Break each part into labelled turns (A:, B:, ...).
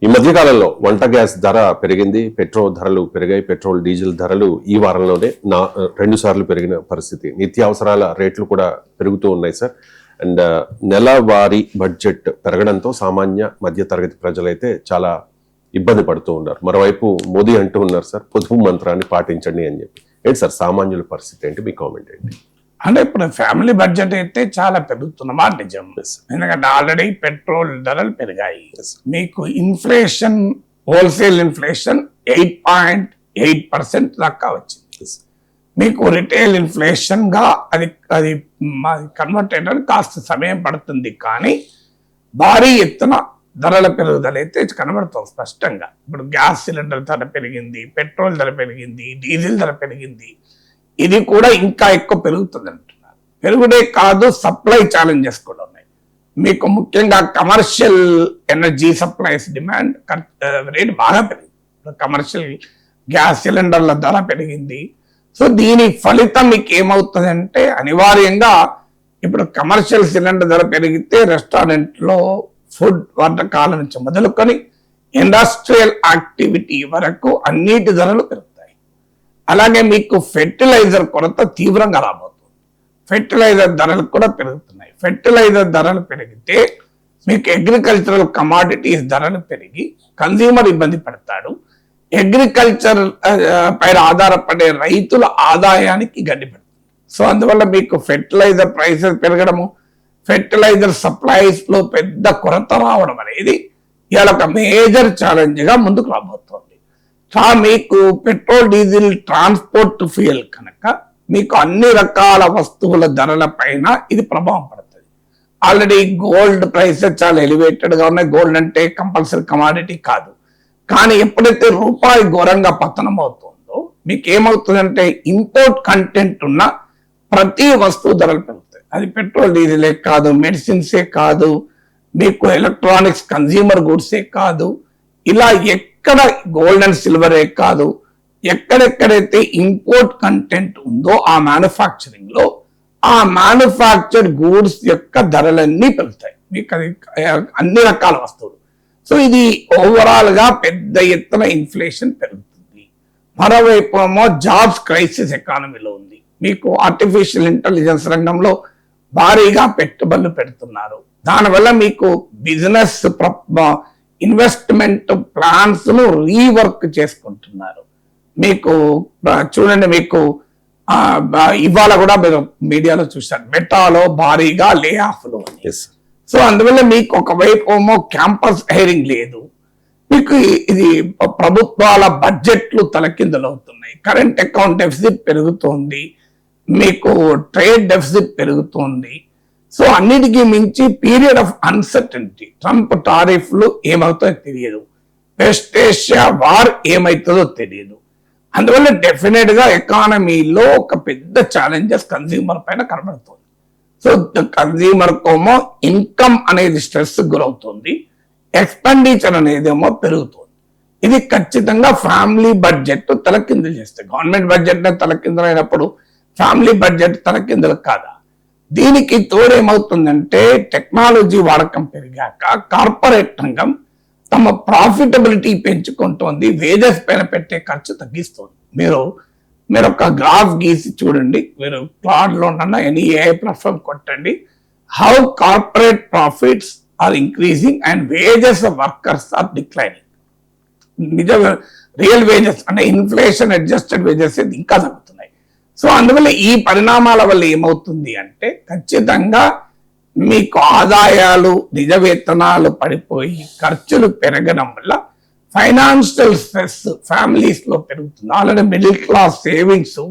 A: ఈ మధ్య కాలంలో వంట గ్యాస్ ధర పెరిగింది, పెట్రోల్ ధరలు పెరిగాయి. పెట్రోల్ డీజిల్ ధరలు ఈ వారంలోనే 2 సార్లు పెరిగిన పరిస్థితి. నిత్యావసరాల రేట్లు కూడా పెరుగుతూ ఉన్నాయి సార్. అండ్ నెలవారీ బడ్జెట్ పెరగడంతో సామాన్య మధ్య తరగతి ప్రజలైతే చాలా ఇబ్బంది పడుతూ ఉన్నారు. మరోవైపు మోదీ అంటూ ఉన్నారు సార్, పొదుపు మంత్రాన్ని పాటించండి అని చెప్పి. ఏంటి సార్ సమాన్యుల పరిస్థితి ఏంటి, మీ కామెంట్ ఏంటి?
B: అంటే ఇప్పుడు ఫ్యామిలీ బడ్జెట్ అయితే చాలా పెరుగుతున్నమా నిజం. ఎందుకంటే ఆల్రెడీ పెట్రోల్ ధరలు పెరిగాయి. మీకు ఇన్ఫ్లేషన్, హోల్సేల్ ఇన్ఫ్లేషన్ 8.8% దాకా వచ్చింది. మీకు రిటైల్ ఇన్ఫ్లేషన్ గా అది అది కన్వర్ట్ అయ్యడానికి కాస్త సమయం పడుతుంది, కానీ భారీ ఎత్తున ధరల పెరుగుదల అయితే కనబడుతుంది స్పష్టంగా. ఇప్పుడు గ్యాస్ సిలిండర్ ధర పెరిగింది, పెట్రోల్ ధర పెరిగింది, డీజిల్ ధర పెరిగింది. ఇది కూడా ఇంకా ఎక్కువ పెరుగుతుంది అంటున్నారు. పెరుగుడే కాదు, సప్లై ఛాలెంజెస్ కూడా ఉన్నాయి. మీకు ముఖ్యంగా commercial energy supplies demand rate బాగా పెరిగింది. కమర్షియల్ గ్యాస్ సిలిండర్ల ధర పెరిగింది. సో దీని ఫలితం మీకు ఏమవుతుందంటే అనివార్యంగా ఇప్పుడు కమర్షియల్ సిలిండర్ ధర పెరిగితే రెస్టారెంట్లో ఫుడ్ వంటకాల నుంచి మొదలుకొని ఇండస్ట్రియల్ యాక్టివిటీ వరకు అన్నిటి ధరలు పెరుగుతాయి. అలాగే మీకు ఫెర్టిలైజర్ కొరత తీవ్రంగా రాబోతుంది. ఫెర్టిలైజర్ ధరలు కూడా పెరుగుతున్నాయి. ఫెర్టిలైజర్ ధరలు పెరిగితే మీకు అగ్రికల్చరల్ కమాడిటీస్ ధరలు పెరిగి కన్స్యూమర్ ఇబ్బంది పడతాడు. అగ్రికల్చర్ పైన ఆధారపడే రైతుల ఆదాయానికి గడ్డిపడుతుంది. సో అందువల్ల మీకు ఫెర్టిలైజర్ ప్రైసెస్ పెరగడము, ఫెర్టిలైజర్ సప్లైస్ లో పెద్ద కొరత రావడం అనేది ఇవాళ ఒక మేజర్ ఛాలెంజ్ గా ముందుకు రాబోతోంది. మీకు పెట్రోల్ డీజిల్ ట్రాన్స్పోర్ట్ ఫ్యూయల్ కనుక మీకు అన్ని రకాల వస్తువుల ధరల పైన ఇది ప్రభావం పడుతుంది. ఆల్రెడీ గోల్డ్ ప్రైసెస్ చాలా ఎలివేటెడ్ గా ఉన్నాయి. గోల్డ్ అంటే కంపల్సరీ కమాడిటీ కాదు, కానీ ఎప్పుడైతే రూపాయి ఘోరంగా పతనం అవుతుందో మీకు ఏమవుతుందంటే ఇంపోర్ట్ కంటెంట్ ఉన్న ప్రతి వస్తువు ధరలు పెరుగుతాయి. అది పెట్రోల్ డీజిలే కాదు, మెడిసిన్సే కాదు, మీకు ఎలక్ట్రానిక్స్ కన్స్యూమర్ గుడ్సే కాదు, ఇలా ఎక్కడ గోల్డ్ అండ్ సిల్వరే కాదు, ఎక్కడెక్కడైతే ఇంపోర్ట్ కంటెంట్ ఉందో ఆ మ్యానుఫ్యాక్చరింగ్ లో ఆ మ్యానుఫ్యాక్చర్డ్ గూడ్స్ యొక్క ధరలన్నీ పెరుగుతాయి. మీకు అది అన్ని రకాల వస్తువులు. సో ఇది ఓవరాల్ గా పెద్ద ఎత్తున ఇన్ఫ్లేషన్ పెరుగుతుంది. మరోవైపు ఏమో జాబ్స్ క్రైసిస్ ఎకానమీలో ఉంది. మీకు ఆర్టిఫిషియల్ ఇంటెలిజెన్స్ రంగంలో భారీగా పెట్టుబడులు పెడుతున్నారు. దానివల్ల మీకు బిజినెస్ ఇన్వెస్ట్మెంట్ ప్లాన్స్ ను రీవర్క్ చేసుకుంటున్నారు. మీకు చూడండి, మీకు ఇవాళ కూడా మీరు మీడియాలో చూశారు, మెటాలో భారీగా లే ఆఫ్లు. సో అందువల్ల మీకు ఒకవైపు ఏమో క్యాంపస్ హైరింగ్ లేదు, మీకు ఇది ప్రభుత్వాల బడ్జెట్లు తలకిందులవుతున్నాయి, కరెంట్ అకౌంట్ డెఫిసిట్ పెరుగుతోంది, మీకు ట్రేడ్ డెఫిసిట్ పెరుగుతోంది. సో అన్నిటికీ మించి పీరియడ్ ఆఫ్ అన్సర్టనిటీ. ట్రంప్ టారిఫ్లు ఏమవుతాయో తెలియదు, వెస్ట్ ఏషియా వార్ ఏమవుతుందో తెలియదు. అందువల్ల డెఫినెట్ గా ఎకానమీలో ఒక పెద్ద ఛాలెంజెస్ కన్స్యూమర్ పైన కనబడుతుంది. సో కన్స్యూమర్ కోమో ఇన్కమ్ అనేది స్ట్రెస్ గురవుతుంది, ఎక్స్పెండిచర్ అనేదేమో పెరుగుతుంది. ఇది ఖచ్చితంగా ఫ్యామిలీ బడ్జెట్ తలకిందులు చేస్తాయి. గవర్నమెంట్ బడ్జెట్ తలకిందులు అయినప్పుడు ఫ్యామిలీ బడ్జెట్ తలకిందులు కాదా? దీనికి తోడేమవుతుందంటే టెక్నాలజీ వాడకం పెరిగాక కార్పొరేట్ రంగం తమ ప్రాఫిటబిలిటీ పెంచుకుంటోంది, వేజెస్ పైన పెట్టే ఖర్చు తగ్గిస్తుంది. మీరు ఒక గ్రాఫ్ గీసి చూడండి, మీరు క్లాడ్ లో ఎనీ ఏఐ ప్లాట్ఫామ్ కొట్టండి, how corporate profits are increasing and wages of workers are declining. నిజంగా రియల్ వేజెస్ అంటే ఇన్ఫ్లేషన్ అడ్జస్టెడ్ వేజెస్ ఇంకా తగ్గుతున్నాయి. సో అందువల్ల ఈ పరిణామాల వల్ల ఏమవుతుంది అంటే ఖచ్చితంగా మీకు ఆదాయాలు, నిజ వేతనాలు పడిపోయి ఖర్చులు పెరగడం వల్ల ఫైనాన్షియల్ స్ట్రెస్ ఫ్యామిలీస్ లో పెరుగుతుంది. ఆల్రెడీ మిడిల్ క్లాస్ సేవింగ్స్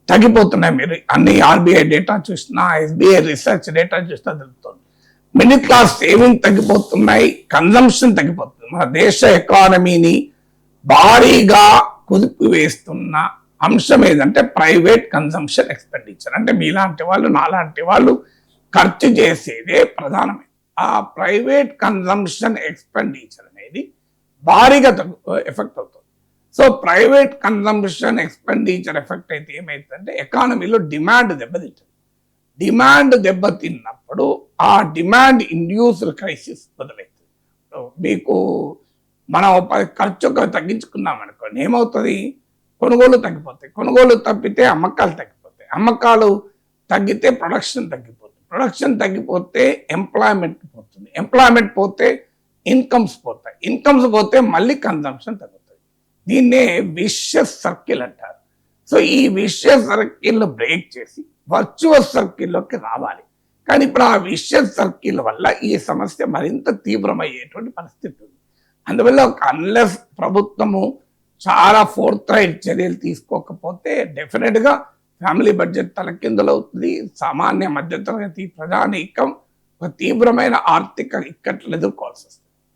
B: తగ్గిపోతున్నాయి. మీరు అన్ని ఆర్బీఐ డేటా చూసినా, ఎస్బీఐ రీసెర్చ్ డేటా చూసినా తెలుస్తుంది. మిడిల్ క్లాస్ సేవింగ్ తగ్గిపోతున్నాయి, కన్జంప్షన్ తగ్గిపోతుంది. మన దేశ ఎకానమీని భారీగా కుదిపి వేస్తున్న అంశం ఏదంటే ప్రైవేట్ కన్జంప్షన్ ఎక్స్పెండిచర్. అంటే మీలాంటి వాళ్ళు, నాలాంటి వాళ్ళు ఖర్చు చేసేదే ప్రధానమే. ఆ ప్రైవేట్ కన్జంప్షన్ ఎక్స్పెండిచర్ అనేది భారీగా ఎఫెక్ట్ అవుతుంది. So private consumption expenditure effect అయితే ఏమైతుందంటే ఎకానమీలో డిమాండ్ దెబ్బతింటుంది. డిమాండ్ దెబ్బతిన్నప్పుడు ఆ డిమాండ్ ఇండ్యూస్డ్ క్రైసిస్ మొదలవుతుంది. మీకు మనం ఖర్చు తగ్గించుకున్నాం అనుకోండి, ఏమవుతుంది? కొనుగోలు తగ్గిపోతాయి, కొనుగోలు తప్పితే అమ్మకాలు తగ్గిపోతాయి, అమ్మకాలు తగ్గితే ప్రొడక్షన్ తగ్గిపోతుంది, ప్రొడక్షన్ తగ్గిపోతే ఎంప్లాయ్మెంట్ పోతుంది, ఎంప్లాయ్మెంట్ పోతే ఇన్కమ్స్ పోతాయి, ఇన్కమ్స్ పోతే మళ్ళీ కన్జంప్షన్ తగ్గుతుంది. దీన్నే విషియస్ సర్కిల్ అంటారు. సో ఈ విషియస్ సర్కిల్ బ్రేక్ చేసి వర్చువస్ సర్కిల్లోకి రావాలి. కానీ ఇప్పుడు ఆ విషియస్ సర్కిల్ వల్ల ఈ సమస్య మరింత తీవ్రమయ్యేటువంటి పరిస్థితి ఉంది. అందువల్ల అన్లెస్ ప్రభుత్వము చాలా ఫోర్త్ రైట్ చర్యలు తీసుకోకపోతే డెఫినెట్గా ఫ్యామిలీ బడ్జెట్ తలకిందులవుతుంది. సామాన్య మధ్యతరగతి ప్రజానీకం ఒక తీవ్రమైన ఆర్థిక ఇక్కట్లు ఎదుర్కోవాల్సి వస్తుంది.